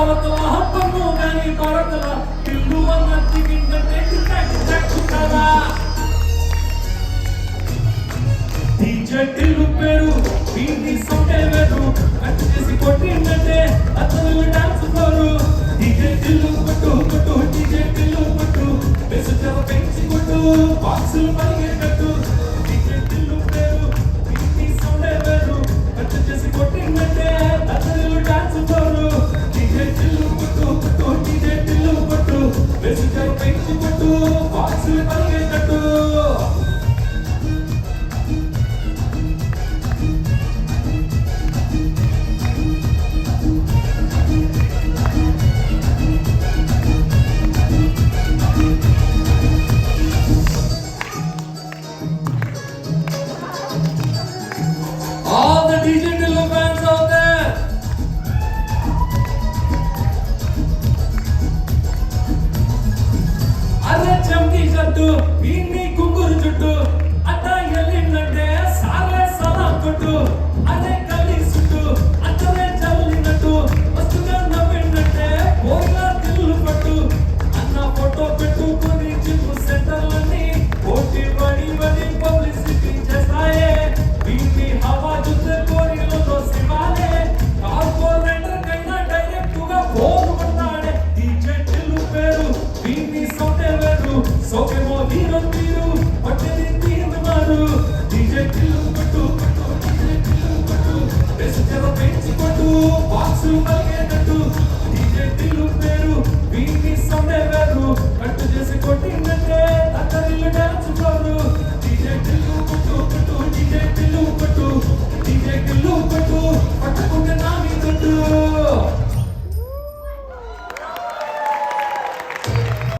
భారతల హబ్బము గాని భారతల ఇల్లు అన్నది కిందటే చుట్టారా డీజే టిల్లు పేరు వీటి సొంటే వేరు కట్టు చేసి కొట్టిందంటే అతను డాన్స్ ఫ్లోరు డీజే టిల్లు కొట్టు కొట్టు డీజే టిల్లు కొట్టు బెసు తెర పెంచి కొట్టు బాక్సులు పరిగెట్టు డీజే టిల్లు పేరు వీటి సొంటే వేరు కట్టు చేసి కొట్టిందంటే అతను డాన్స్ ఫ్లోరు డీజే టిల్లు కొట్టు కొట్టు డీజే టిల్లు కొట్టు బెసు తెర పెంచి కొట్టు బాక్సులు పరిగెట్టు All the DJ Tillu fans out there. Arre chamki jattu, inni kunguru juttu, atta yellinnante sarle salam kottu, arre kalli suttu, attare jallinattu, vastuga navvinnante koila tillu pattu, anna photo pettukoni gym centerlani koti vadi publicity chestaye. వీటి హవా చూస్తే కోరికలతో శివాలే corporator కైనా direct గా phone కొట్టాడే DJ Tillu పేరు వీటి సొంటే వేరు సోకేమో వీరు పట్టేది తీరుమారు డీజే టిల్లు కొట్టు కొట్టు డీజే టిల్లు కొట్టు బెసు తెర పెంచి కొట్టు బాక్సు పలిగేటట్టు డీజే టిల్లు పేరు వీటి సొంటే వేరు కట్టు చేసి కొట్టిందంటే అక్కడిల్లు డాన్స్ ఫ్లోరు డీజే టిల్లు కొట్టు కొట్టు డీజే టిల్లు కొట్టు డీజే టిల్లు కొట్టు పట్టుకుంటే నా మీద